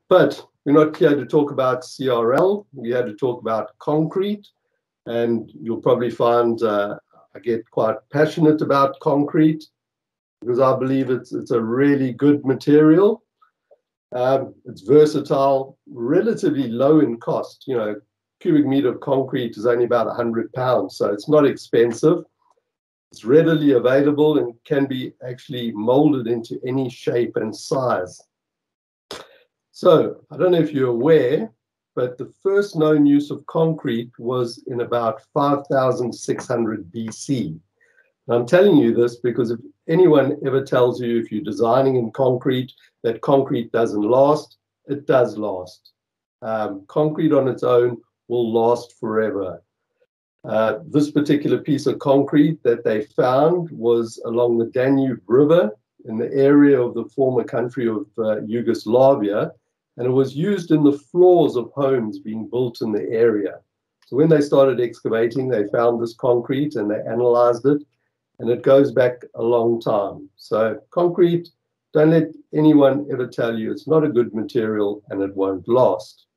But we're not here to talk about CRL. We're here to talk about concrete. And you'll probably find I get quite passionate about concrete because I believe it's a really good material. It's versatile, relatively low in cost. You know, cubic meter of concrete is only about £100, so it's not expensive. It's readily available and can be actually molded into any shape and size. So I don't know if you're aware, but the first known use of concrete was in about 5600 BC. And I'm telling you this because if anyone ever tells you, if you're designing in concrete, that concrete doesn't last, it does last. Concrete on its own will last forever. This particular piece of concrete that they found was along the Danube River in the area of the former country of Yugoslavia, and it was used in the floors of homes being built in the area. So when they started excavating, they found this concrete and they analyzed it, and it goes back a long time. So concrete, don't let anyone ever tell you it's not a good material and it won't last.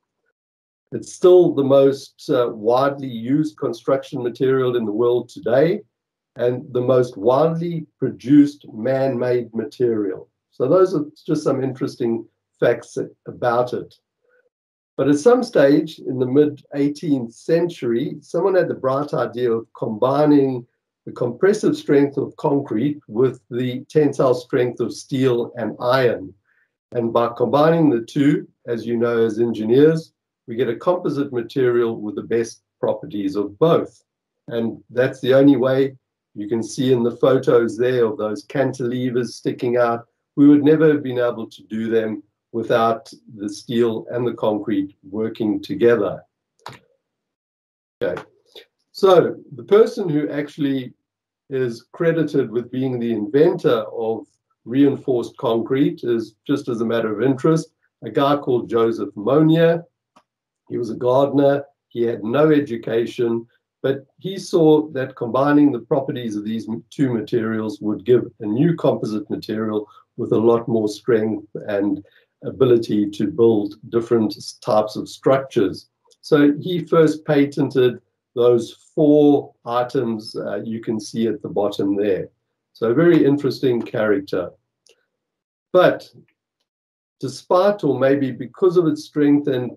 It's still the most widely used construction material in the world today, and the most widely produced man-made material. So those are just some interesting facts about it. But at some stage in the mid-18th century, someone had the bright idea of combining the compressive strength of concrete with the tensile strength of steel and iron. And by combining the two, as you know, as engineers, we get a composite material with the best properties of both. And that's the only way. You can see in the photos there of those cantilevers sticking out. We would never have been able to do them without the steel and the concrete working together. Okay, so the person who actually is credited with being the inventor of reinforced concrete is, just as a matter of interest, a guy called Joseph Monier. He was a gardener. He had no education, but he saw that combining the properties of these two materials would give a new composite material with a lot more strength and ability to build different types of structures. So he first patented those 4 items you can see at the bottom there. So a very interesting character. But despite, or maybe because of its strength and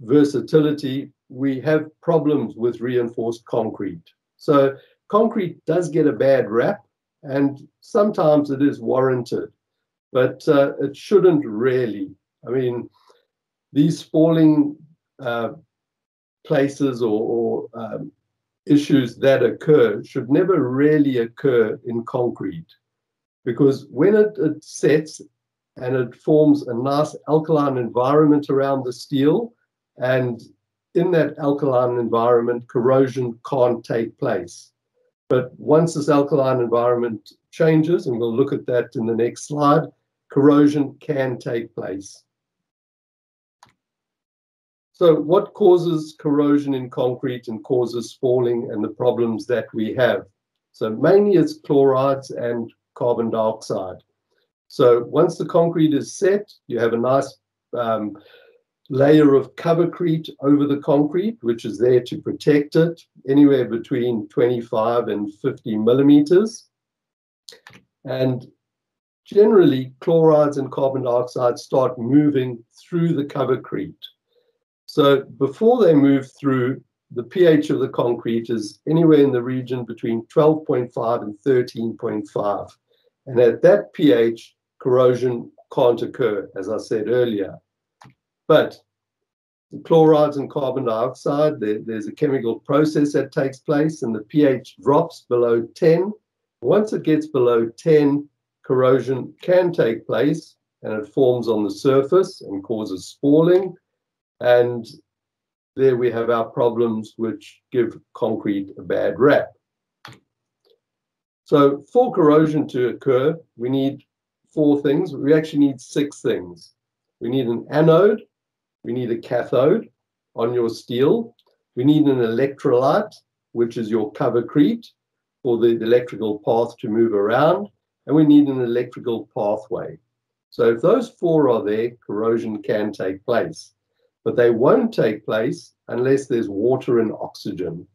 versatility, we have problems with reinforced concrete. So concrete does get a bad rap, and sometimes it is warranted, but it shouldn't really. I mean, these falling places or issues that occur should never really occur in concrete, because when it sets and it forms a nice alkaline environment around the steel, and in that alkaline environment, corrosion can't take place. But once this alkaline environment changes, and we'll look at that in the next slide, corrosion can take place. So what causes corrosion in concrete and causes falling and the problems that we have? So mainly it's chlorides and carbon dioxide. So once the concrete is set, you have a nice layer of covercrete over the concrete, which is there to protect it, anywhere between 25 and 50 millimeters. And generally, chlorides and carbon dioxide start moving through the covercrete. So before they move through, the pH of the concrete is anywhere in the region between 12.5 and 13.5. And at that pH, corrosion can't occur, as I said earlier. But the chlorides and carbon dioxide, there's a chemical process that takes place, and the pH drops below 10. Once it gets below 10, corrosion can take place, and it forms on the surface and causes falling. And there we have our problems, which give concrete a bad rap. So for corrosion to occur, we need 4 things. We actually need 6 things. We need an anode. We need a cathode on your steel. We need an electrolyte, which is your covercrete for the electrical path to move around. And we need an electrical pathway. So if those four are there, corrosion can take place. But they won't take place unless there's water and oxygen.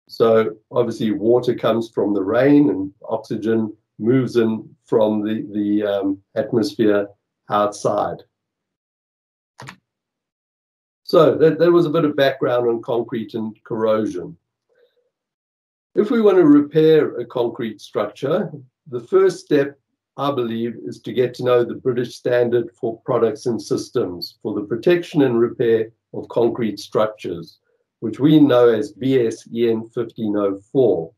So obviously water comes from the rain and oxygen moves in from the atmosphere outside. So that was a bit of background on concrete and corrosion. If we want to repair a concrete structure, the first step, I believe, is to get to know the British standard for products and systems for the protection and repair of concrete structures, which we know as BS EN 1504.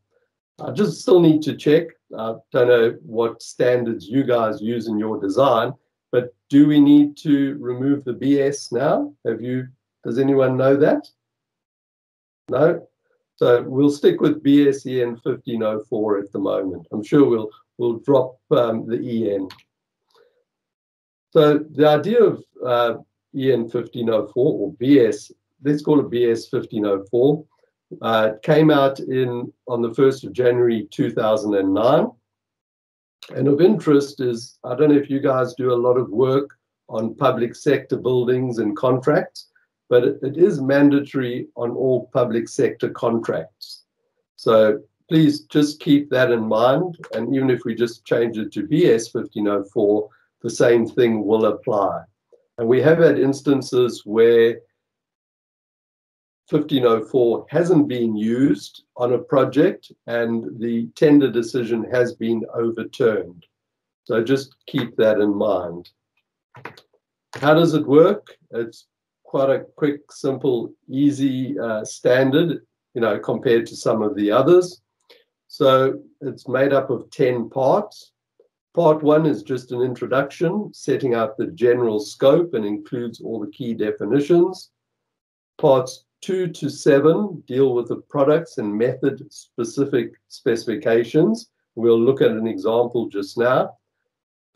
I just still need to check. I don't know what standards you guys use in your design, but do we need to remove the BS now? Does anyone know that? No? So we'll stick with BS EN 1504 at the moment. I'm sure we'll drop the EN. So the idea of EN 1504 or BS, let's call it BS 1504, came out on the 1st of January 2009. And of interest is, I don't know if you guys do a lot of work on public sector buildings and contracts, but it is mandatory on all public sector contracts. So please just keep that in mind. And even if we just change it to BS 1504, the same thing will apply. And we have had instances where 1504 hasn't been used on a project and the tender decision has been overturned. So just keep that in mind. How does it work? It's quite a quick, simple, easy standard, compared to some of the others. So it's made up of 10 parts. Part 1 is just an introduction, setting out the general scope and includes all the key definitions. Parts 2 to 7 deal with the products and method-specific specifications. We'll look at an example just now.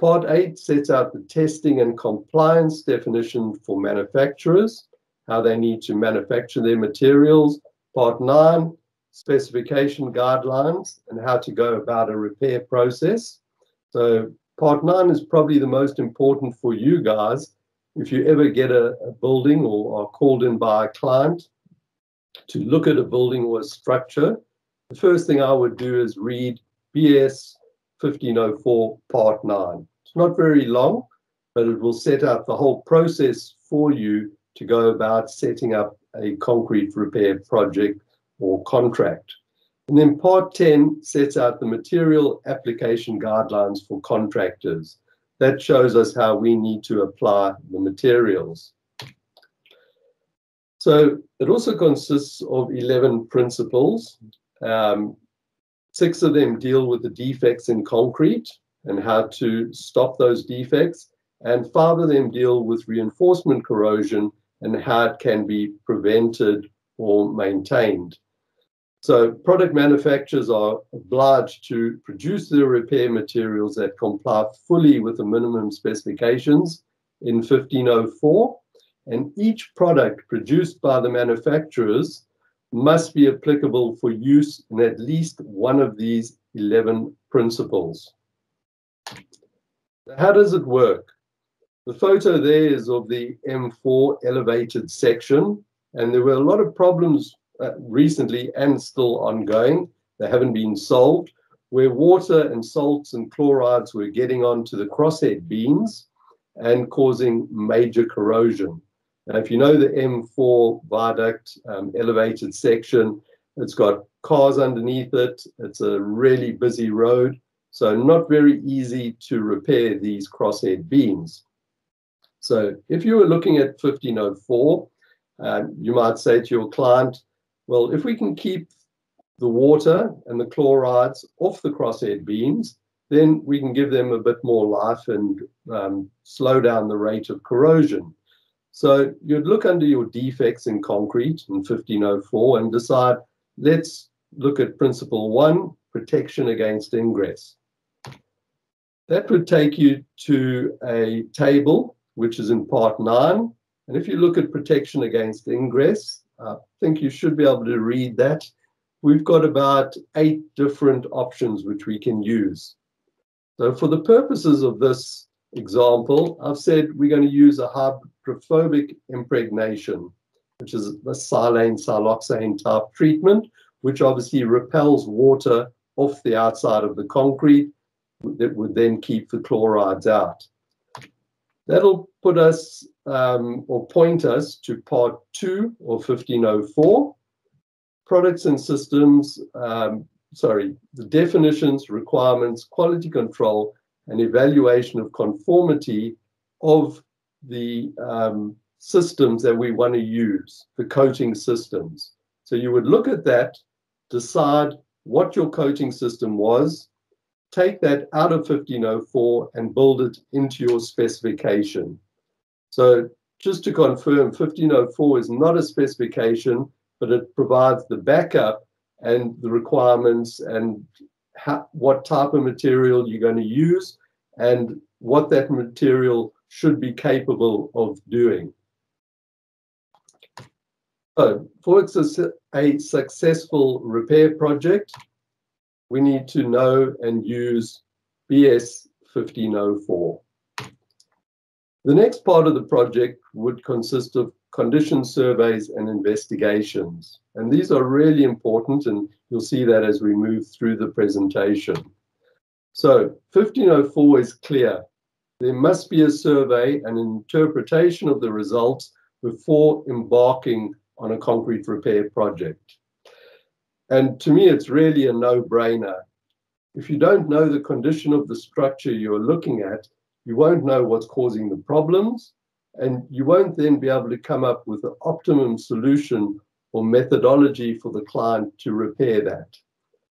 Part 8 sets out the testing and compliance definition for manufacturers, how they need to manufacture their materials. Part 9, specification guidelines and how to go about a repair process. So Part 9 is probably the most important for you guys. If you ever get a building or are called in by a client to look at a building or a structure, the first thing I would do is read BS 1504 Part 9. It's not very long, but it will set out the whole process for you to go about setting up a concrete repair project or contract. And then Part 10 sets out the material application guidelines for contractors. That shows us how we need to apply the materials. So it also consists of 11 principles. 6 of them deal with the defects in concrete and how to stop those defects, and 5 of them deal with reinforcement corrosion and how it can be prevented or maintained. So product manufacturers are obliged to produce their repair materials that comply fully with the minimum specifications in 1504, and each product produced by the manufacturers must be applicable for use in at least one of these 11 principles. How does it work? The photo there is of the M4 elevated section, and there were a lot of problems recently and still ongoing. They haven't been solved, where water and salts and chlorides were getting onto the crosshead beams and causing major corrosion. Now, if you know the M4 viaduct elevated section, it's got cars underneath it. It's a really busy road, so not very easy to repair these crosshead beams. So if you were looking at 1504, you might say to your client, well, if we can keep the water and the chlorides off the crosshead beams, then we can give them a bit more life and slow down the rate of corrosion. So you'd look under your defects in concrete in 1504 and decide, let's look at principle 1, protection against ingress. That would take you to a table, which is in part 9. And if you look at protection against ingress, I think you should be able to read that. We've got about 8 different options which we can use. So for the purposes of this example, I've said we're going to use a hydrophobic impregnation, which is a silane siloxane type treatment, which obviously repels water off the outside of the concrete that would then keep the chlorides out. That'll put us or point us to part 2 or 1504, products and systems, the definitions, requirements, quality control, and evaluation of conformity of the systems that we want to use, the coating systems. So you would look at that, decide what your coating system was, take that out of 1504 and build it into your specification. So just to confirm, 1504 is not a specification, but it provides the backup and the requirements and what type of material you're going to use and what that material should be capable of doing. So for a successful repair project, we need to know and use BS 1504. The next part of the project would consist of condition surveys and investigations. And these are really important, and you'll see that as we move through the presentation. So 1504 is clear. There must be a survey and an interpretation of the results before embarking on a concrete repair project. And to me, it's really a no-brainer. If you don't know the condition of the structure you're looking at, you won't know what's causing the problems, and you won't then be able to come up with the optimum solution or methodology for the client to repair that.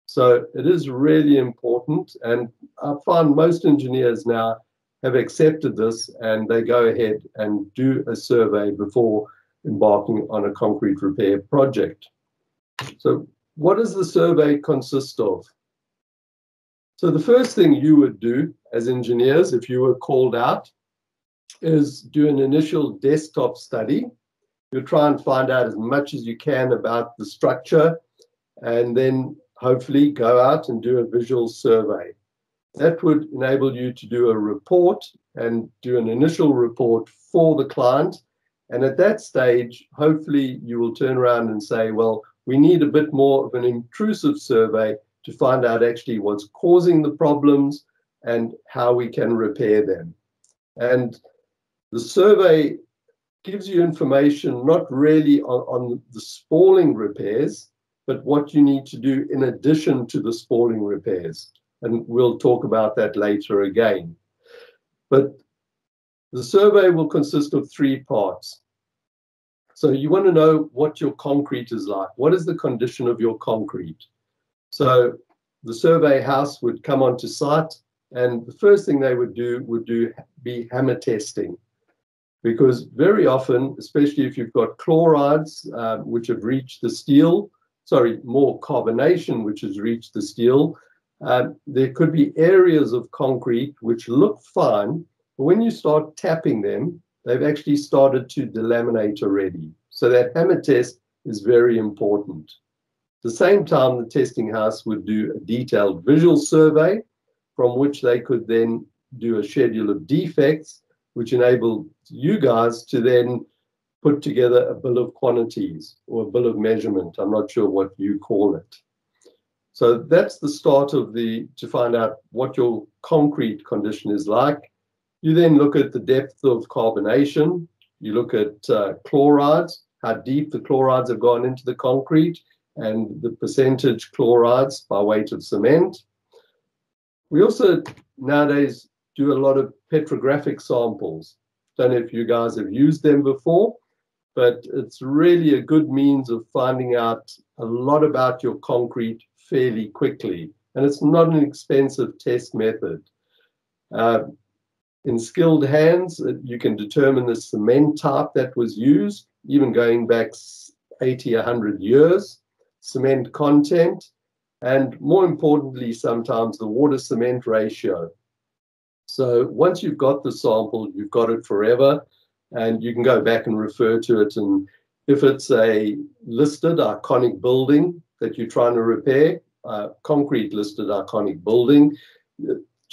So it is really important, and I find most engineers now have accepted this, and they go ahead and do a survey before embarking on a concrete repair project. So what does the survey consist of? So the first thing you would do as engineers, if you were called out, is do an initial desktop study. You'll try and find out as much as you can about the structure, and then hopefully go out and do a visual survey. That would enable you to do a report and do an initial report for the client. And at that stage, hopefully you will turn around and say, well, we need a bit more of an intrusive survey to find out actually what's causing the problems and how we can repair them. And the survey gives you information not really on the spalling repairs, but what you need to do in addition to the spalling repairs. And we'll talk about that later again. But the survey will consist of 3 parts. So you want to know what your concrete is like. What is the condition of your concrete? So the survey house would come onto site, and the first thing they would be hammer testing. Because very often, especially if you've got chlorides which have reached the steel, more carbonation which has reached the steel, there could be areas of concrete which look fine, but when you start tapping them, they've actually started to delaminate already. So that hammer test is very important. At the same time, the testing house would do a detailed visual survey from which they could then do a schedule of defects, which enable you guys to then put together a bill of quantities or a bill of measurement. I'm not sure what you call it. So that's the start of to find out what your concrete condition is like. You then look at the depth of carbonation. You look at chlorides, how deep the chlorides have gone into the concrete, and the percentage chlorides by weight of cement. We also nowadays do a lot of petrographic samples. Don't know if you guys have used them before, but it's really a good means of finding out a lot about your concrete fairly quickly. And it's not an expensive test method. In skilled hands, you can determine the cement type that was used, even going back 80, 100 years, cement content, and more importantly, sometimes the water-cement ratio. So once you've got the sample, you've got it forever, and you can go back and refer to it. And if it's a listed iconic building that you're trying to repair, concrete listed iconic building,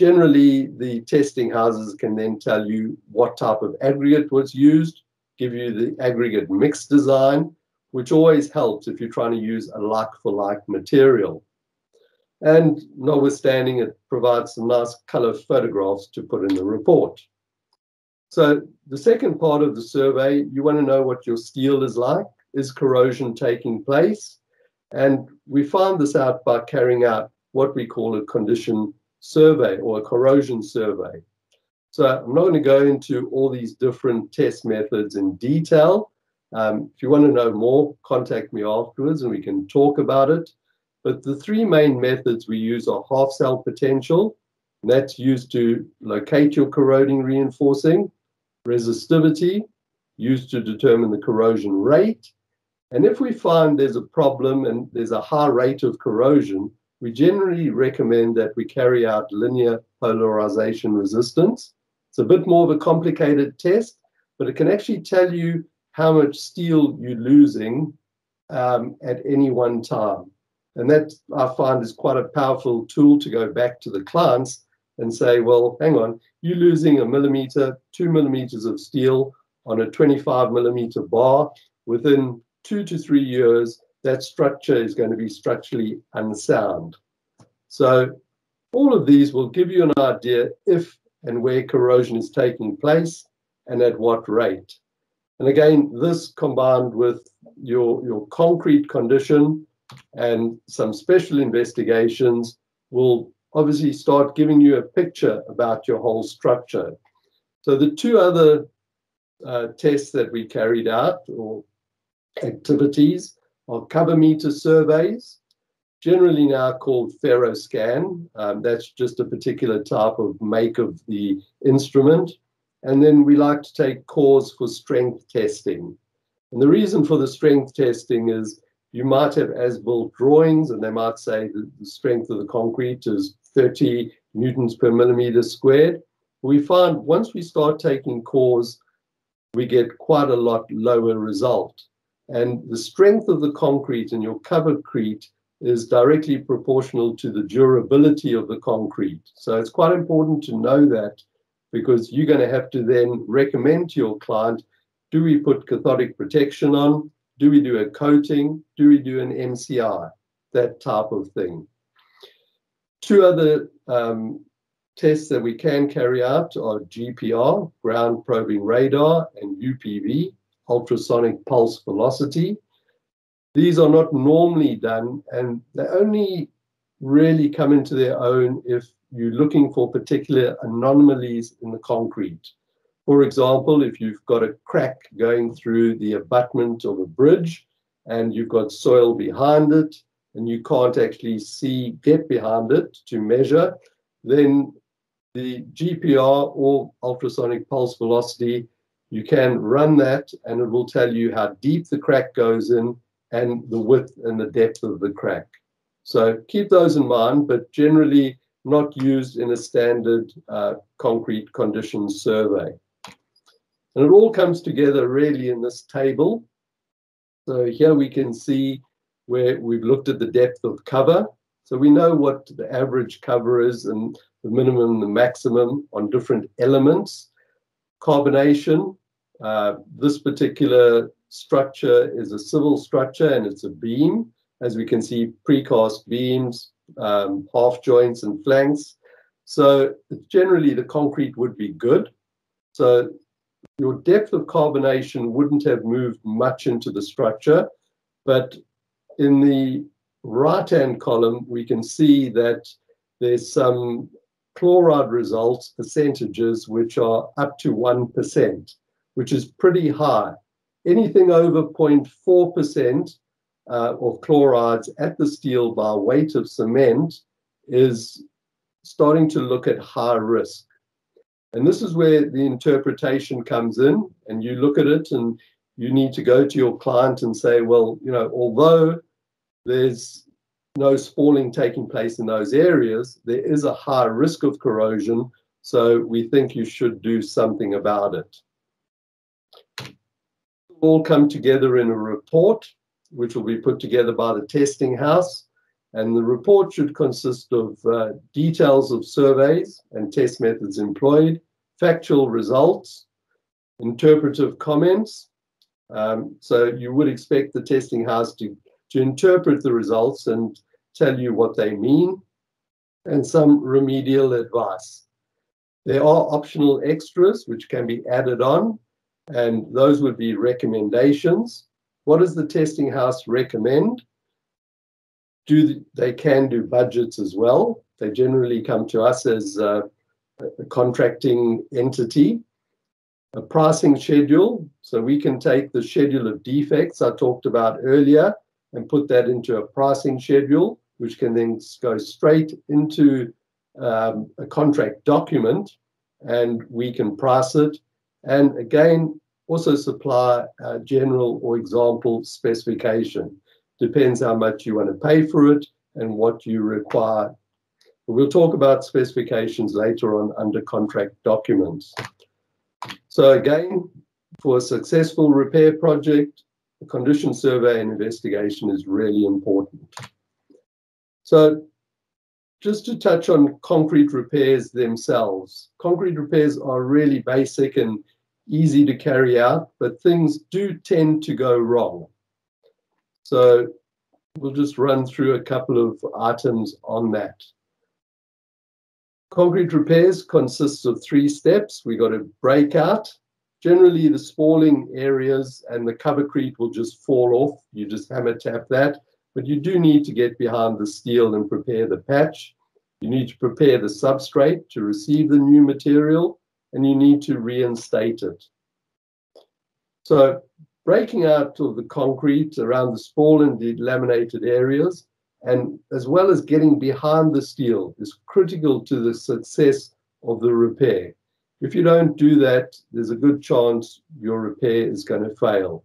generally, the testing houses can then tell you what type of aggregate was used, give you the aggregate mix design, which always helps if you're trying to use a like-for-like material. And notwithstanding, it provides some nice color photographs to put in the report. So the second part of the survey, you want to know what your steel is like. Is corrosion taking place? And we found this out by carrying out what we call a condition survey or a corrosion survey. So I'm not going to go into all these different test methods in detail. If you want to know more, contact me afterwards and we can talk about it. But the three main methods we use are half cell potential, and that's used to locate your corroding reinforcing, resistivity, used to determine the corrosion rate. And if we find there's a problem and there's a high rate of corrosion, we generally recommend that we carry out linear polarization resistance. It's a bit more of a complicated test, but it can actually tell you how much steel you're losing at any one time. And that, I find, is quite a powerful tool to go back to the clients and say, well, hang on, you're losing 1 millimeter, 2 millimeters of steel on a 25 millimeter bar. Within 2 to 3 years, that structure is going to be structurally unsound. So all of these will give you an idea if and where corrosion is taking place and at what rate. And again, this combined with your concrete condition and some special investigations will obviously start giving you a picture about your whole structure. So the two other tests that we carried out, or activities, are cover meter surveys, generally now called ferroscan. That's just a particular type of make of the instrument. And then we like to take cores for strength testing. And the reason for the strength testing is you might have as-built drawings and they might say that the strength of the concrete is 30 newtons per millimeter squared. We find once we start taking cores, we get quite a lot lower result. And the strength of the concrete in your covercrete is directly proportional to the durability of the concrete. So it's quite important to know that, because you're going to have to then recommend to your client, do we put cathodic protection on? Do we do a coating? Do we do an MCI? That type of thing. Two other tests that we can carry out are GPR, ground probing radar, and UPV, ultrasonic pulse velocity. These are not normally done, and they only really come into their own if you're looking for particular anomalies in the concrete. For example, if you've got a crack going through the abutment of a bridge and you've got soil behind it and you can't actually get behind it to measure, then the GPR or ultrasonic pulse velocity, you can run that and it will tell you how deep the crack goes in and the width and the depth of the crack. So keep those in mind, but generally not used in a standard concrete conditions survey. And it all comes together really in this table. So here we can see where we've looked at the depth of cover. So we know what the average cover is and the minimum and the maximum on different elements. Carbonation, this particular structure is a civil structure and it's a beam. As we can see, precast beams, half joints and flanks. So generally the concrete would be good. So your depth of carbonation wouldn't have moved much into the structure, but in the right-hand column, we can see that there's some chloride results, percentages, which are up to 1%, which is pretty high. Anything over 0.4% of chlorides at the steel by weight of cement is starting to look at high risk. And this is where the interpretation comes in, and you look at it and you need to go to your client and say, well, you know, although there's no spalling taking place in those areas, there is a high risk of corrosion, so we think you should do something about it. All come together in a report, which will be put together by the testing house. And the report should consist of details of surveys and test methods employed, factual results, interpretive comments. So you would expect the testing house to interpret the results and tell you what they mean, and some remedial advice. There are optional extras which can be added on, and those would be recommendations. What does the testing house recommend? They can do budgets as well. They generally come to us as a contracting entity. A pricing schedule, so we can take the schedule of defects I talked about earlier and put that into a pricing schedule, which can then go straight into a contract document, and we can price it. And again, also supply a general or example specification. Depends how much you want to pay for it and what you require. We'll talk about specifications later on under contract documents. So again, for a successful repair project, the condition survey and investigation is really important. So just to touch on concrete repairs themselves. Concrete repairs are really basic and easy to carry out, but things do tend to go wrong. So we'll just run through a couple of items on that. Concrete repairs consists of 3 steps. We got to break out. Generally, the spalling areas and the covercrete will just fall off. You just hammer tap that. But you do need to get behind the steel and prepare the patch. You need to prepare the substrate to receive the new material, and you need to reinstate it. So breaking out of the concrete around the spall and delaminated areas, and as well as getting behind the steel, is critical to the success of the repair. If you don't do that, there's a good chance your repair is going to fail.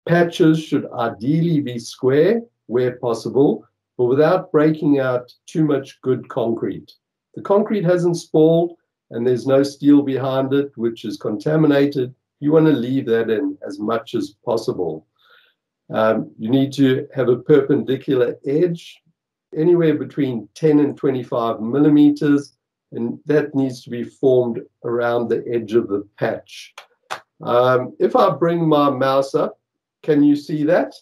Patches should ideally be square where possible, but without breaking out too much good concrete. The concrete hasn't spalled and there's no steel behind it, which is contaminated. You want to leave that in as much as possible. You need to have a perpendicular edge, anywhere between 10 and 25 millimeters, and that needs to be formed around the edge of the patch. If I bring my mouse up, can you see that?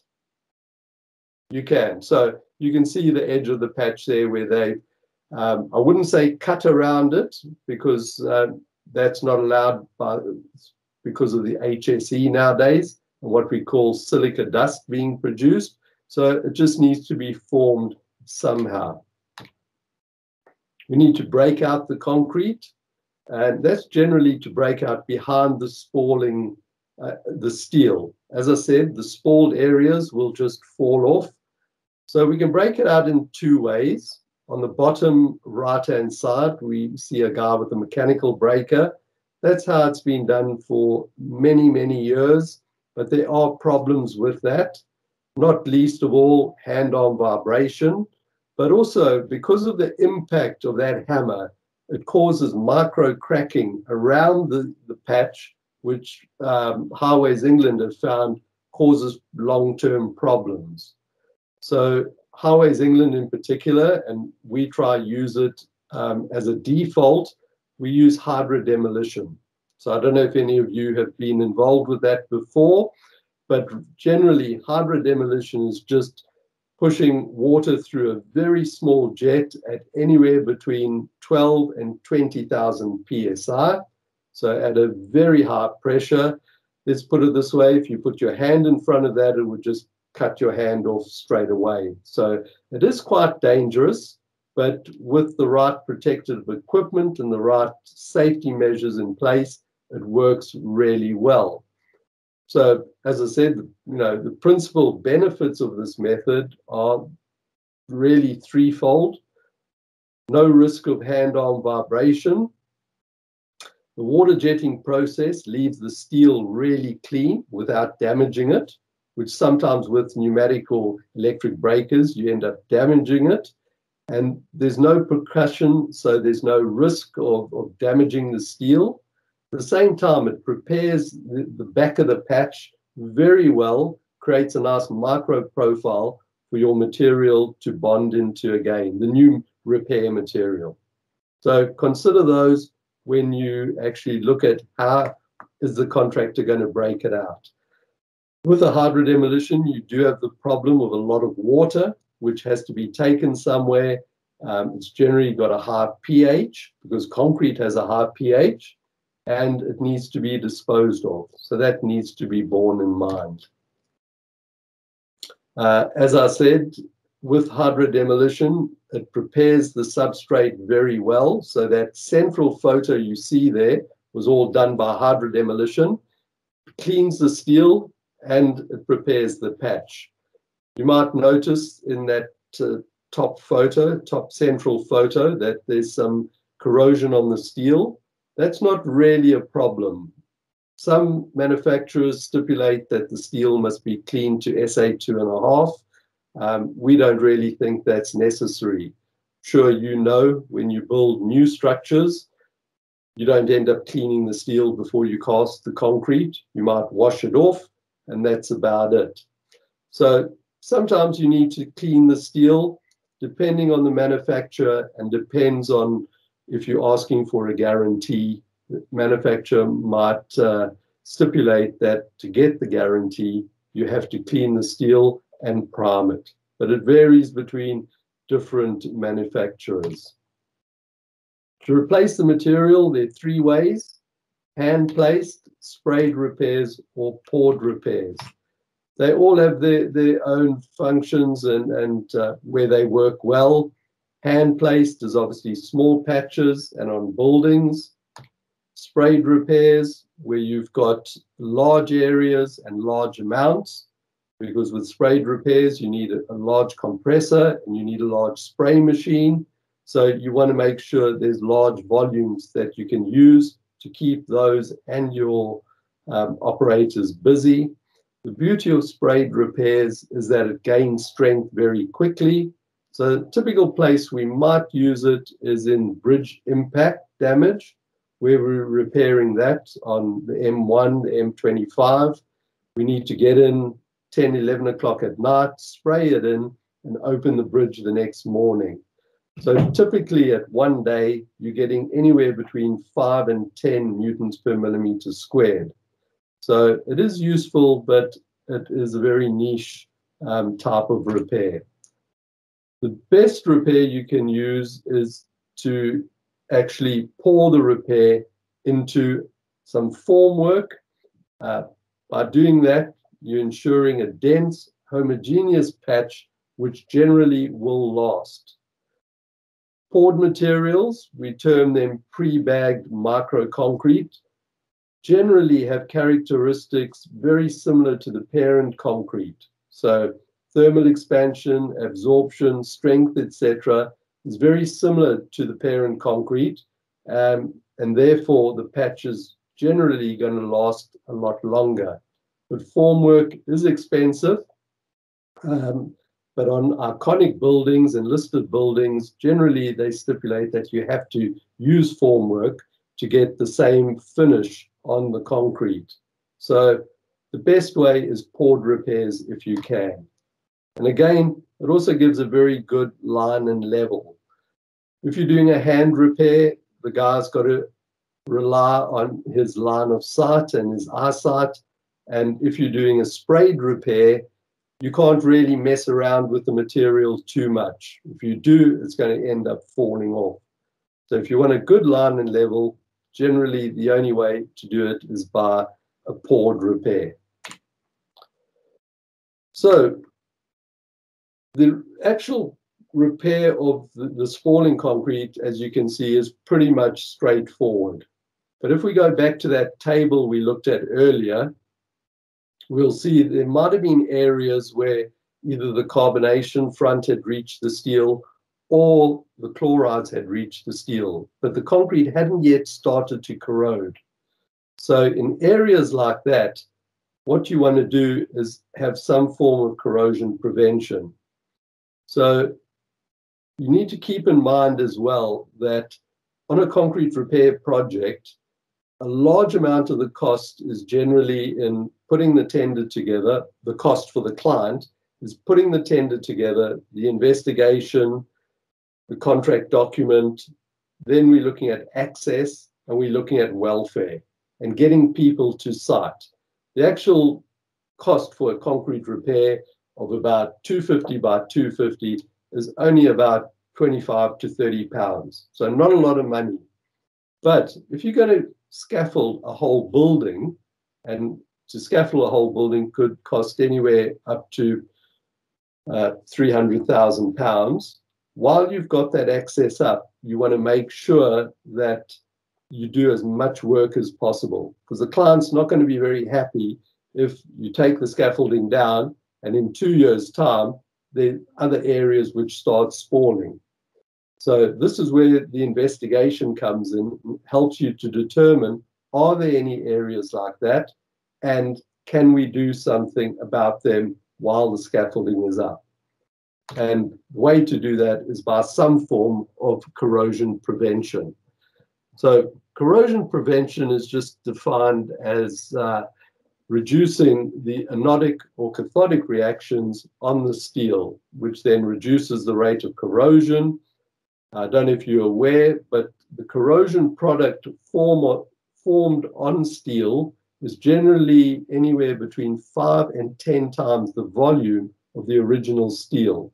You can. So you can see the edge of the patch there where they, I wouldn't say cut around it, because that's not allowed because of the HSE nowadays, and what we call silica dust being produced. So it just needs to be formed somehow. We need to break out the concrete, and that's generally to break out behind the spalling, the steel. As I said, the spalled areas will just fall off. So we can break it out in 2 ways. On the bottom right-hand side, we see a guy with a mechanical breaker. That's how it's been done for many, many years. But there are problems with that, not least of all hand-on vibration, but also because of the impact of that hammer, it causes micro cracking around the patch, which Highways England have found causes long-term problems. So Highways England in particular, and we try use it as a default, we use hydrodemolition. So I don't know if any of you have been involved with that before, but generally hydrodemolition is just pushing water through a very small jet at anywhere between 12 and 20,000 psi. So at a very high pressure. Let's put it this way, if you put your hand in front of that, it would just cut your hand off straight away. So it is quite dangerous, but with the right protective equipment and the right safety measures in place, it works really well. So as I said, the principal benefits of this method are really threefold. No risk of hand-on vibration. The water jetting process leaves the steel really clean without damaging it, which sometimes with pneumatic or electric breakers, you end up damaging it. And there's no percussion, so there's no risk of damaging the steel. At the same time, it prepares the back of the patch very well, creates a nice micro profile for your material to bond into again, the new repair material. So consider those when you actually look at how is the contractor going to break it out. With a hydro demolition, you do have the problem of a lot of water, which has to be taken somewhere. It's generally got a high pH because concrete has a high pH, and it needs to be disposed of. So that needs to be borne in mind. As I said, with hydro demolition, it prepares the substrate very well. So that central photo you see there was all done by hydro demolition. It cleans the steel and it prepares the patch. You might notice in that top central photo, that there's some corrosion on the steel. That's not really a problem. Some manufacturers stipulate that the steel must be cleaned to SA2.5. We don't really think that's necessary. Sure, you know, when you build new structures, you don't end up cleaning the steel before you cast the concrete. You might wash it off, and that's about it. So sometimes you need to clean the steel, depending on the manufacturer, and depends on if you're asking for a guarantee. The manufacturer might stipulate that to get the guarantee, you have to clean the steel and prime it. But it varies between different manufacturers. To replace the material, there are three ways: hand-placed, sprayed repairs, or poured repairs. They all have their own functions and where they work well. Hand-placed is obviously small patches and on buildings. Sprayed repairs, where you've got large areas and large amounts, because with sprayed repairs, you need a large compressor and you need a large spray machine. So you want to make sure there's large volumes that you can use to keep those and your operators busy. The beauty of sprayed repairs is that it gains strength very quickly. So the typical place we might use it is in bridge impact damage, where we're repairing that on the M1, the M25. We need to get in 10, 11 o'clock at night, spray it in, and open the bridge the next morning. So typically at one day, you're getting anywhere between 5 and 10 newtons per millimeter squared. So it is useful, but it is a very niche type of repair. The best repair you can use is to actually pour the repair into some formwork. By doing that, you're ensuring a dense, homogeneous patch, which generally will last. Poured materials, we term them pre-bagged microconcrete, generally have characteristics very similar to the parent concrete. So thermal expansion, absorption, strength, etc., is very similar to the parent concrete, and therefore the patch is generally going to last a lot longer. But formwork is expensive, but on iconic buildings and listed buildings, generally they stipulate that you have to use formwork to get the same finish on the concrete. So the best way is poured repairs if you can. And again, it also gives a very good line and level. If you're doing a hand repair, the guy's got to rely on his line of sight and his eyesight. And if you're doing a sprayed repair, you can't really mess around with the material too much. If you do, it's going to end up falling off. So if you want a good line and level, generally the only way to do it is by a poured repair. So the actual repair of the spalling concrete, as you can see, is pretty much straightforward. But if we go back to that table we looked at earlier, we'll see there might have been areas where either the carbonation front had reached the steel or the chlorides had reached the steel, but the concrete hadn't yet started to corrode. So in areas like that, what you want to do is have some form of corrosion prevention. So you need to keep in mind as well that on a concrete repair project, a large amount of the cost is generally in putting the tender together, the cost for the client, is putting the tender together, the investigation, the contract document. Then we're looking at access, and we're looking at welfare and getting people to site. The actual cost for a concrete repair of about 250 by 250 is only about 25 to 30 pounds. So not a lot of money. But if you're going to scaffold a whole building, and to scaffold a whole building could cost anywhere up to £300,000. While you've got that access up, you want to make sure that you do as much work as possible, because the client's not going to be very happy if you take the scaffolding down and in 2 years' time, there are other areas which start spawning. So this is where the investigation comes in, helps you to determine, are there any areas like that, and can we do something about them while the scaffolding is up? And the way to do that is by some form of corrosion prevention. So corrosion prevention is just defined as reducing the anodic or cathodic reactions on the steel, which then reduces the rate of corrosion. I don't know if you're aware, but the corrosion product formed on steel is generally anywhere between 5 and 10 times the volume of the original steel,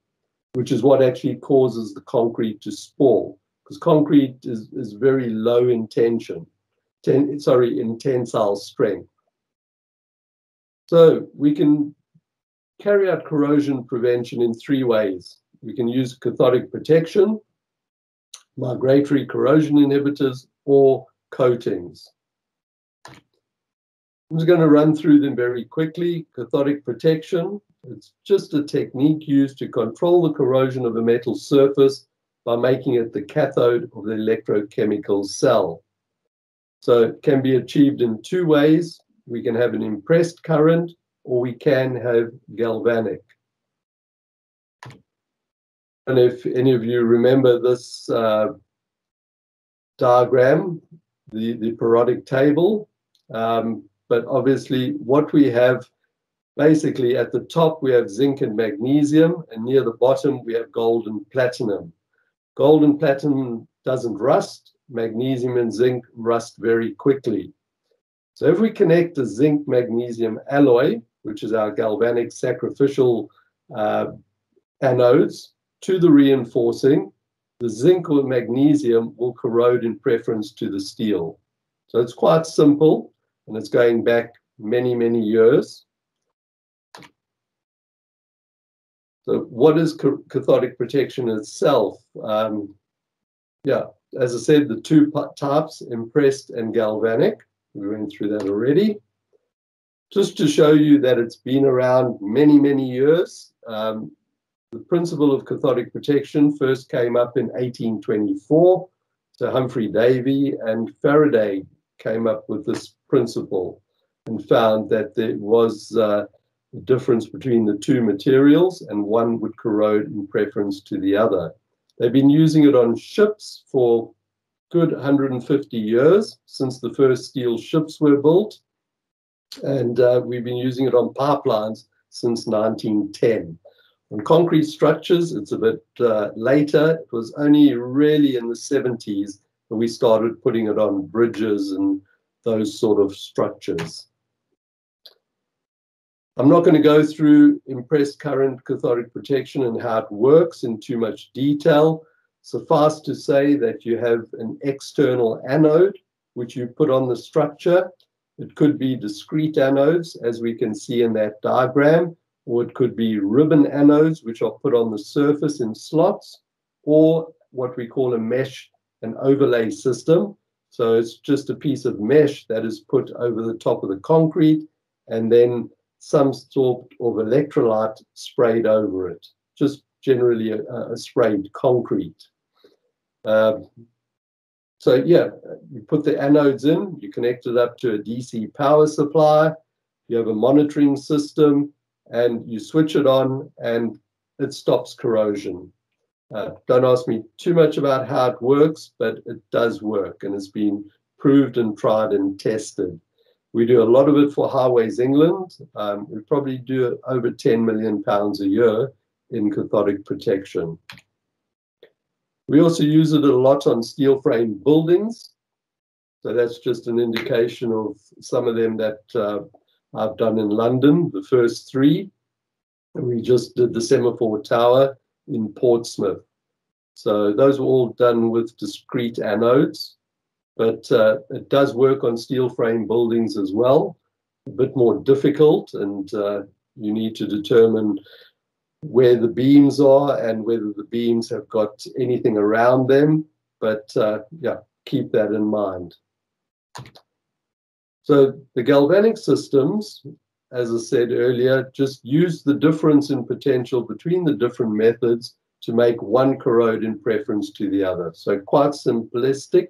which is what actually causes the concrete to spall, because concrete is very low in tension, in tensile strength. So we can carry out corrosion prevention in 3 ways. We can use cathodic protection, migratory corrosion inhibitors, or coatings. I'm just going to run through them very quickly. Cathodic protection, it's just a technique used to control the corrosion of a metal surface by making it the cathode of the electrochemical cell. So it can be achieved in 2 ways. We can have an impressed current, or we can have galvanic. And if any of you remember this diagram, the periodic table, but obviously what we have, basically at the top we have zinc and magnesium, and near the bottom we have gold and platinum. Gold and platinum doesn't rust, magnesium and zinc rust very quickly. So if we connect the zinc magnesium alloy, which is our galvanic sacrificial anodes, to the reinforcing, the zinc or magnesium will corrode in preference to the steel. So it's quite simple, and it's going back many, many years. So what is cathodic protection itself? Yeah, as I said, the 2 types, impressed and galvanic. We went through that already. Just to show you that it's been around many, many years. The principle of cathodic protection first came up in 1824. So Humphrey Davy and Faraday came up with this principle and found that there was a difference between the 2 materials, and one would corrode in preference to the other. They've been using it on ships for good 150 years, since the first steel ships were built. And we've been using it on pipelines since 1910. On concrete structures, it's a bit later. It was only really in the 70s that we started putting it on bridges and those sort of structures. I'm not going to go through impressed current cathodic protection and how it works in too much detail. Suffice to say that you have an external anode, which you put on the structure. It could be discrete anodes, as we can see in that diagram, or it could be ribbon anodes, which are put on the surface in slots, or what we call a mesh and overlay system. So it's just a piece of mesh that is put over the top of the concrete, and then some sort of electrolyte sprayed over it, just generally a sprayed concrete. So yeah, you put the anodes in, you connect it up to a DC power supply, you have a monitoring system, and you switch it on and it stops corrosion. Don't ask me too much about how it works, but it does work, and it's been proved and tried and tested. We do a lot of it for Highways England. We probably do over £10 million a year in cathodic protection. We also use it a lot on steel frame buildings. So that's just an indication of some of them that I've done in London, the first 3. And we just did the Semaphore Tower in Portsmouth. So those were all done with discrete anodes, but it does work on steel frame buildings as well. A bit more difficult, and you need to determine where the beams are and whether the beams have got anything around them. But yeah, keep that in mind. So the galvanic systems, as I said earlier, just use the difference in potential between the different methods to make one corrode in preference to the other. So quite simplistic.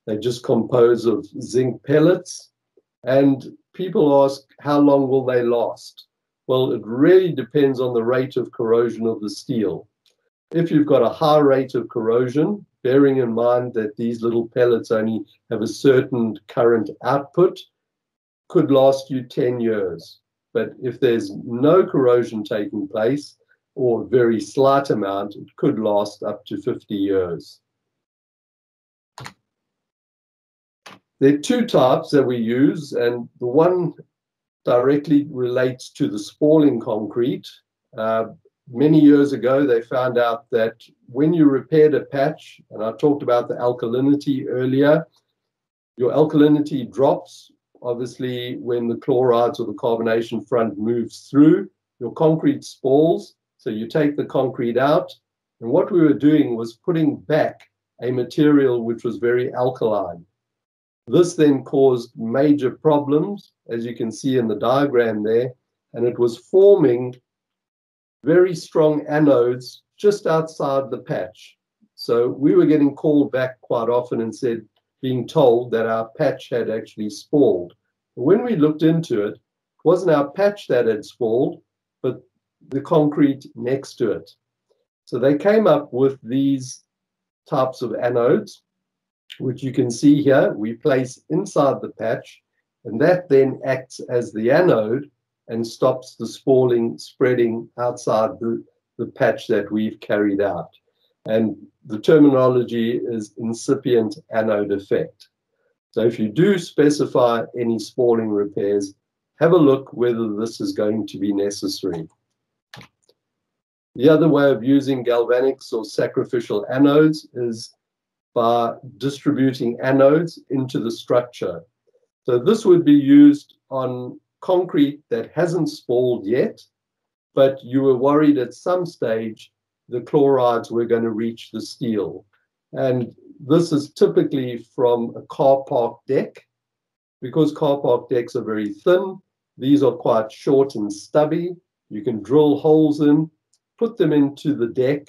They just compose of zinc pellets. And people ask, how long will they last? Well, it really depends on the rate of corrosion of the steel. If you've got a high rate of corrosion, bearing in mind that these little pellets only have a certain current output, could last you 10 years. But if there's no corrosion taking place, or a very slight amount, it could last up to 50 years. There are 2 types that we use, and the one directly relates to the spalling concrete. Many years ago, they found out that when you repaired a patch, and I talked about the alkalinity earlier, your alkalinity drops, obviously, when the chlorides or the carbonation front moves through, your concrete spalls. So you take the concrete out, and what we were doing was putting back a material which was very alkaline. This then caused major problems, as you can see in the diagram there, and it was forming very strong anodes just outside the patch. So we were getting called back quite often and being told that our patch had actually spalled. When we looked into it, it wasn't our patch that had spalled, but the concrete next to it. So they came up with these types of anodes, which you can see here. We place inside the patch, and that then acts as the anode and stops the spalling spreading outside the patch that we've carried out. And the terminology is incipient anode effect. So if you do specify any spalling repairs, have a look whether this is going to be necessary. The other way of using galvanics or sacrificial anodes is by distributing anodes into the structure. So this would be used on concrete that hasn't spalled yet, but you were worried at some stage the chlorides were going to reach the steel. And this is typically from a car park deck. Because car park decks are very thin, these are quite short and stubby. You can drill holes in, put them into the deck,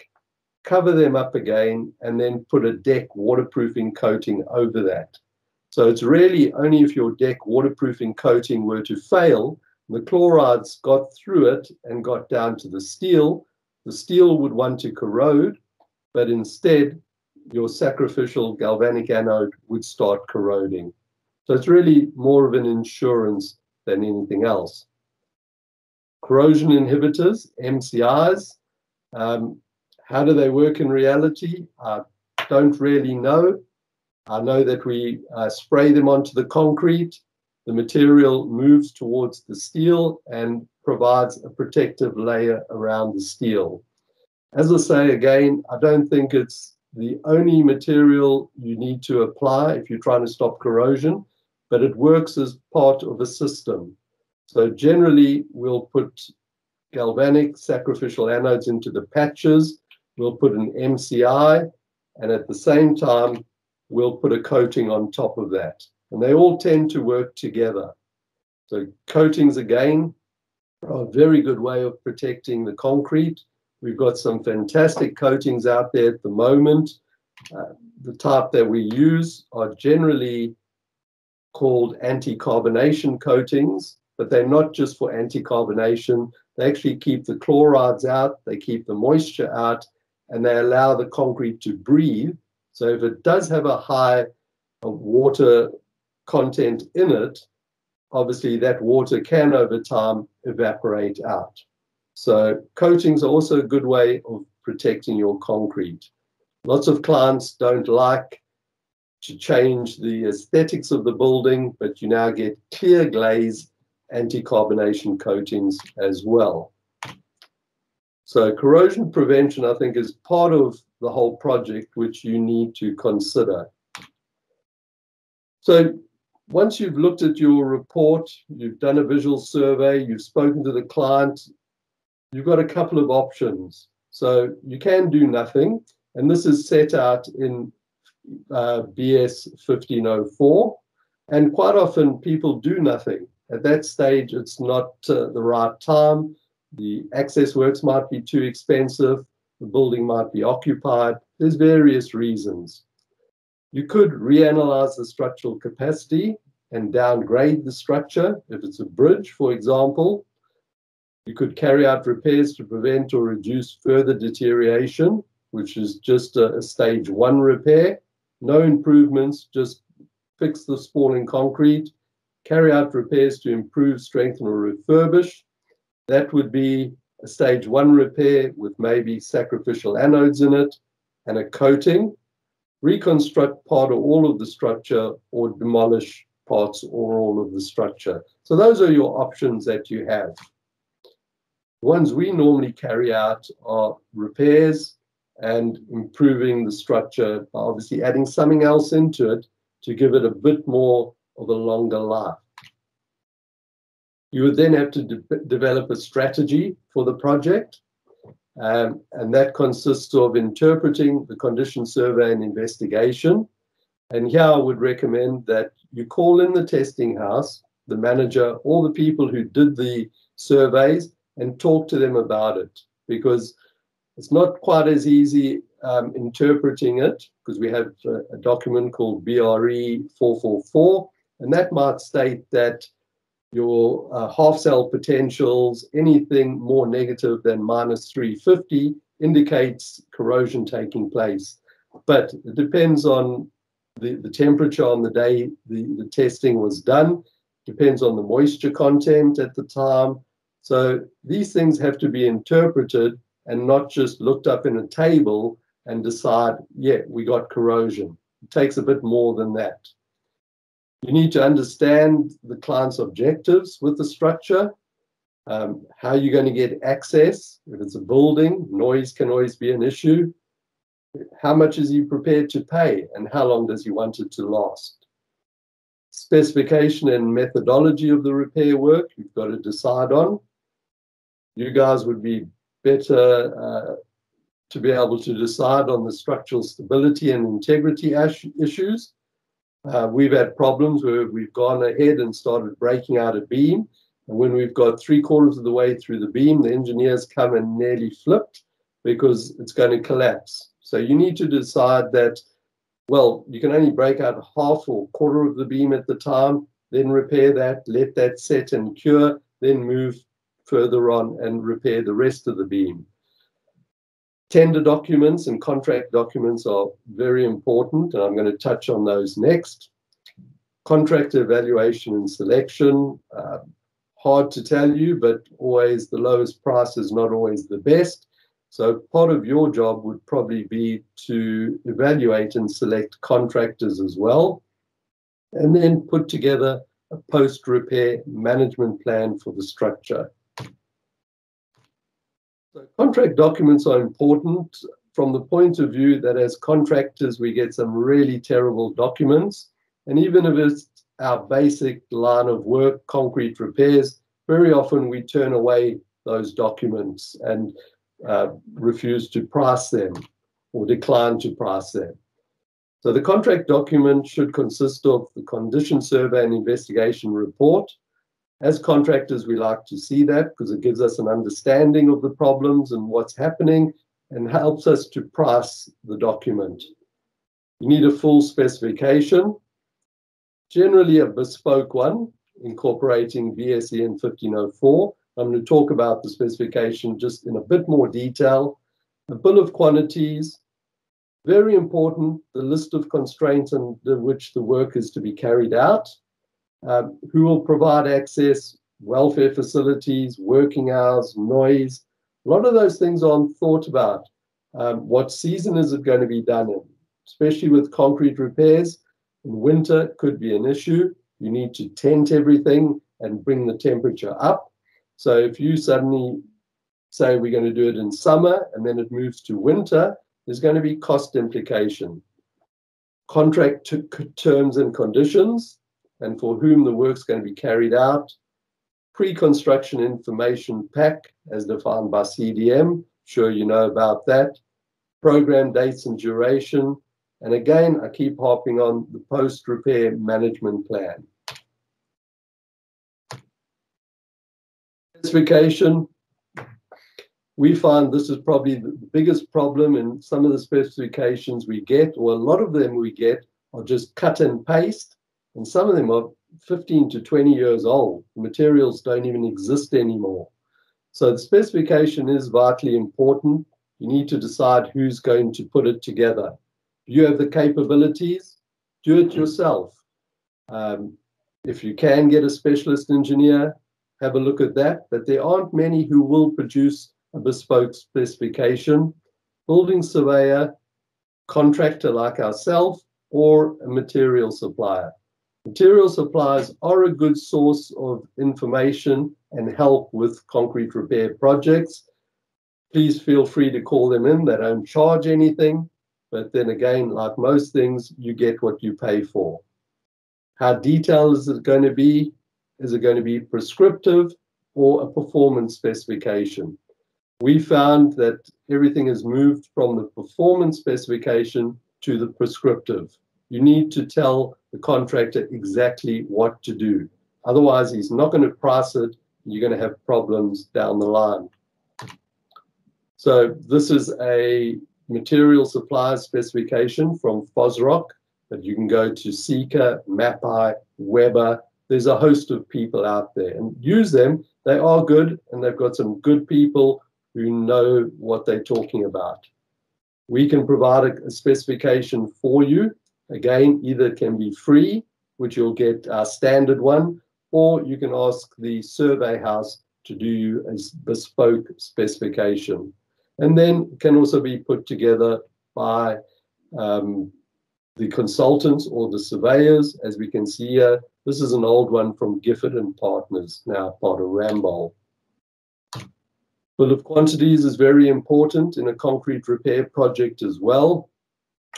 cover them up again, and then put a deck waterproofing coating over that. So it's really only if your deck waterproofing coating were to fail, the chlorides got through it and got down to the steel would want to corrode, but instead your sacrificial galvanic anode would start corroding. So it's really more of an insurance than anything else. Corrosion inhibitors, MCIs, how do they work in reality? I don't really know. I know that we spray them onto the concrete. The material moves towards the steel and provides a protective layer around the steel. As I say again, I don't think it's the only material you need to apply if you're trying to stop corrosion, but it works as part of a system. So generally, we'll put galvanic sacrificial anodes into the patches. We'll put an MCI, and at the same time, we'll put a coating on top of that. And they all tend to work together. So coatings, again, are a very good way of protecting the concrete. We've got some fantastic coatings out there at the moment. The type that we use are generally called anti-carbonation coatings, but they're not just for anti-carbonation. They actually keep the chlorides out, they keep the moisture out, and they allow the concrete to breathe. So if it does have a high water content in it, obviously that water can over time evaporate out. So coatings are also a good way of protecting your concrete. Lots of clients don't like to change the aesthetics of the building, but you now get clear glaze anti-carbonation coatings as well. So corrosion prevention, I think, is part of the whole project, which you need to consider. So once you've looked at your report, you've done a visual survey, you've spoken to the client, you've got a couple of options. So you can do nothing, and this is set out in BS 1504, and quite often people do nothing. At that stage, it's not the right time. The access works might be too expensive. The building might be occupied. There's various reasons. You could reanalyze the structural capacity and downgrade the structure. If it's a bridge, for example, you could carry out repairs to prevent or reduce further deterioration, which is just a stage 1 repair. No improvements, just fix the spalling concrete, carry out repairs to improve, strengthen, or refurbish. That would be a stage 1 repair with maybe sacrificial anodes in it and a coating. Reconstruct part or all of the structure, or demolish parts or all of the structure. So those are your options that you have. The ones we normally carry out are repairs and improving the structure by obviously adding something else into it to give it a bit more of a longer life. You would then have to develop a strategy for the project, and that consists of interpreting the condition survey and investigation. And here I would recommend that you call in the testing house, the manager, all the people who did the surveys, and talk to them about it, because it's not quite as easy interpreting it, because we have a document called BRE 444, and that might state that your half cell potentials, anything more negative than minus 350 indicates corrosion taking place. But it depends on the temperature on the day the testing was done, depends on the moisture content at the time. So these things have to be interpreted and not just looked up in a table and decide, yeah, we got corrosion. It takes a bit more than that. You need to understand the client's objectives with the structure, how you're going to get access. If it's a building, noise can always be an issue. How much is he prepared to pay, and how long does he want it to last? Specification and methodology of the repair work, you've got to decide on. You guys would be better to be able to decide on the structural stability and integrity issues. We've had problems where we've gone ahead and started breaking out a beam, and when we've got 3/4 of the way through the beam, the engineers come and nearly flipped because it's going to collapse. So you need to decide that, well, you can only break out half or quarter of the beam at the time, then repair that, let that set and cure, then move further on and repair the rest of the beam. Tender documents and contract documents are very important, and I'm going to touch on those next. Contractor evaluation and selection, hard to tell you, but always the lowest price is not always the best. So part of your job would probably be to evaluate and select contractors as well, and then put together a post-repair management plan for the structure. So contract documents are important from the point of view that as contractors, we get some really terrible documents. And even if it's our basic line of work, concrete repairs, very often we turn away those documents and refuse to price them or decline to price them. So the contract document should consist of the condition survey and investigation report. As contractors, we like to see that because it gives us an understanding of the problems and what's happening and helps us to price the document. You need a full specification, generally a bespoke one, incorporating BSE and 1504. I'm going to talk about the specification just in a bit more detail. A bill of quantities, very important, the list of constraints under which the work is to be carried out. Who will provide access, welfare facilities, working hours, noise. A lot of those things aren't thought about. What season is it going to be done in? Especially with concrete repairs, in winter could be an issue. You need to tent everything and bring the temperature up. So if you suddenly say we're going to do it in summer and then it moves to winter, there's going to be cost implication. Contract terms and conditions, and for whom the work's going to be carried out. Pre-construction information pack as defined by CDM. Sure you know about that. Program dates and duration. And again, I keep harping on the post-repair management plan. Specification. We find this is probably the biggest problem in some of the specifications we get, or a lot of them we get are just cut and paste, and some of them are 15 to 20 years old. The materials don't even exist anymore. So the specification is vitally important. You need to decide who's going to put it together. You have the capabilities, do it yourself. If you can get a specialist engineer, have a look at that, but there aren't many who will produce a bespoke specification. Building surveyor, contractor like ourselves, or a material supplier. Material suppliers are a good source of information and help with concrete repair projects. Please feel free to call them in. They don't charge anything, but then again, like most things, you get what you pay for. How detailed is it going to be? Is it going to be prescriptive or a performance specification? We found that everything has moved from the performance specification to the prescriptive. You need to tell the contractor exactly what to do. Otherwise, he's not going to price it. You're going to have problems down the line. So this is a material supplier specification from FOSROC, but you can go to Seeker, Mapai, Weber. There's a host of people out there, and use them. They are good, and they've got some good people who know what they're talking about. We can provide a specification for you. Again, either it can be free, which you'll get our standard one, or you can ask the survey house to do you a bespoke specification. And then it can also be put together by the consultants or the surveyors. As we can see here, this is an old one from Gifford and Partners, now part of Ramboll. Bill of quantities is very important in a concrete repair project as well.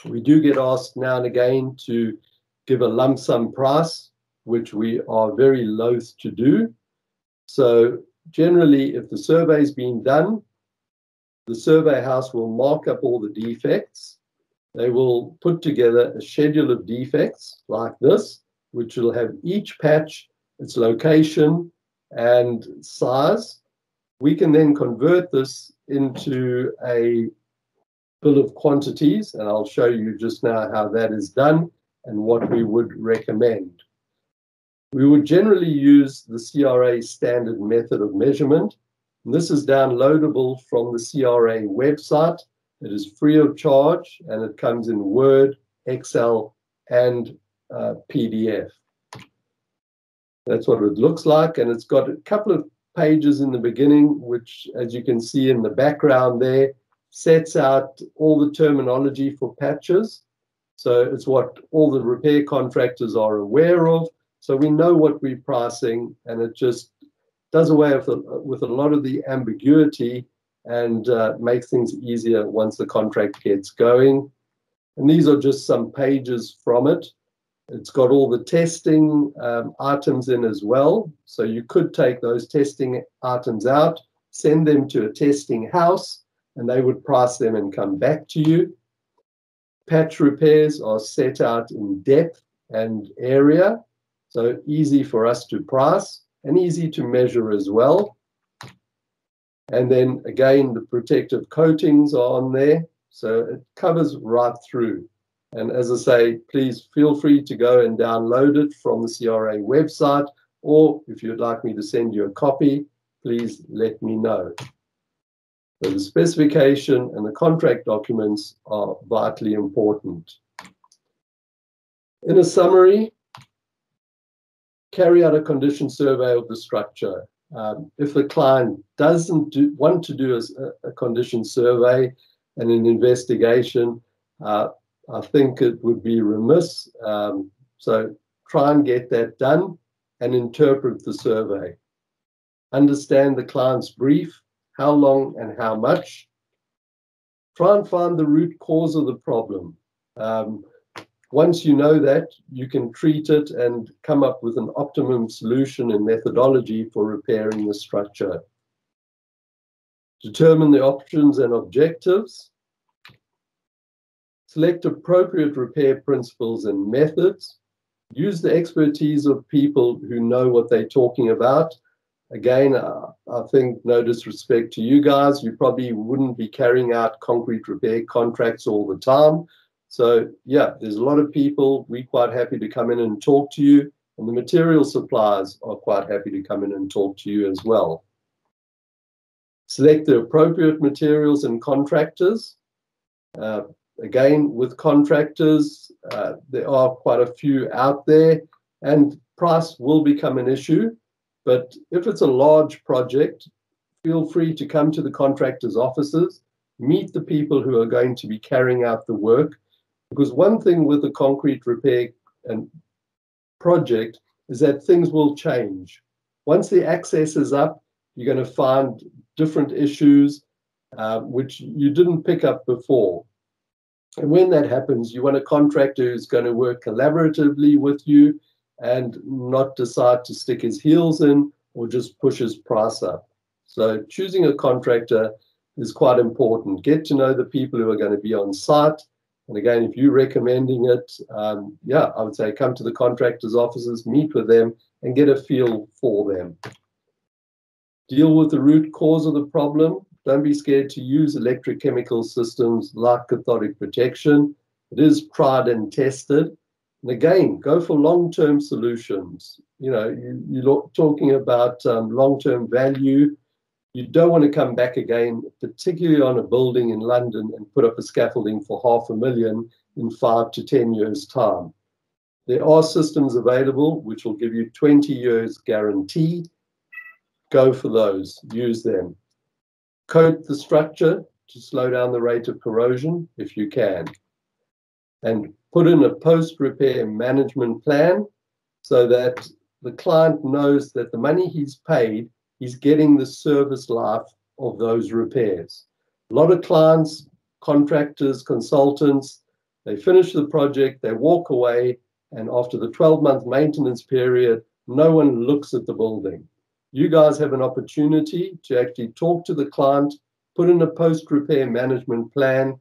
We do get asked now and again to give a lump sum price, which we are very loath to do. So generally, if the survey's been done, the survey house will mark up all the defects. They will put together a schedule of defects like this, which will have each patch, its location and size. We can then convert this into a bill of quantities, and I'll show you just now how that is done and what we would recommend. We would generally use the CRA standard method of measurement. And this is downloadable from the CRA website. It is free of charge, and it comes in Word, Excel, and PDF. That's what it looks like, and it's got a couple of pages in the beginning, which, as you can see in the background there, sets out all the terminology for patches. So it's what all the repair contractors are aware of. So we know what we're pricing, and it just does away with a lot of the ambiguity and makes things easier once the contract gets going. And these are just some pages from it. It's got all the testing items in as well. So you could take those testing items out, send them to a testing house, and they would price them and come back to you. Patch repairs are set out in depth and area, so easy for us to price and easy to measure as well. And then again, the protective coatings are on there, so it covers right through. And as I say, please feel free to go and download it from the CRA website, or if you'd like me to send you a copy, please let me know. So the specification and the contract documents are vitally important. In a summary, carry out a condition survey of the structure. If the client doesn't want to do a condition survey and an investigation, I think it would be remiss. So try and get that done and interpret the survey. Understand the client's brief, how long and how much. Try and find the root cause of the problem. Once you know that, you can treat it and come up with an optimum solution and methodology for repairing the structure. Determine the options and objectives. Select appropriate repair principles and methods. Use the expertise of people who know what they're talking about. Again, I think, no disrespect to you guys, you probably wouldn't be carrying out concrete repair contracts all the time. So yeah, there's a lot of people, we're quite happy to come in and talk to you, and the material suppliers are quite happy to come in and talk to you as well. Select the appropriate materials and contractors. Again, with contractors, there are quite a few out there, and price will become an issue. But if it's a large project, feel free to come to the contractors' offices, meet the people who are going to be carrying out the work. Because one thing with the concrete repair and project is that things will change. Once the access is up, you're going to find different issues which you didn't pick up before. And when that happens, you want a contractor who's going to work collaboratively with you and not decide to stick his heels in or just push his price up. So choosing a contractor is quite important. Get to know the people who are going to be on site. And again, if you're recommending it, yeah, I would say come to the contractors' offices, meet with them, and get a feel for them. Deal with the root cause of the problem. Don't be scared to use electrochemical systems like cathodic protection. It is tried and tested. And again, go for long-term solutions. You know, you're talking about long-term value. You don't want to come back again, particularly on a building in London, and put up a scaffolding for $500,000 in 5 to 10 years' time. There are systems available which will give you 20 years guarantee. Go for those, use them. Coat the structure to slow down the rate of corrosion if you can. And put in a post-repair management plan so that the client knows that the money he's paid, he's getting the service life of those repairs. A lot of clients, contractors, consultants, they finish the project, they walk away, and after the 12-month maintenance period, no one looks at the building. You guys have an opportunity to actually talk to the client, put in a post-repair management plan.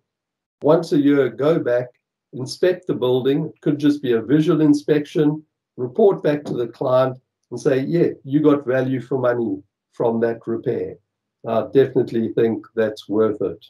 Once a year, go back, inspect the building. It could just be a visual inspection, report back to the client and say, yeah, you got value for money from that repair. I definitely think that's worth it.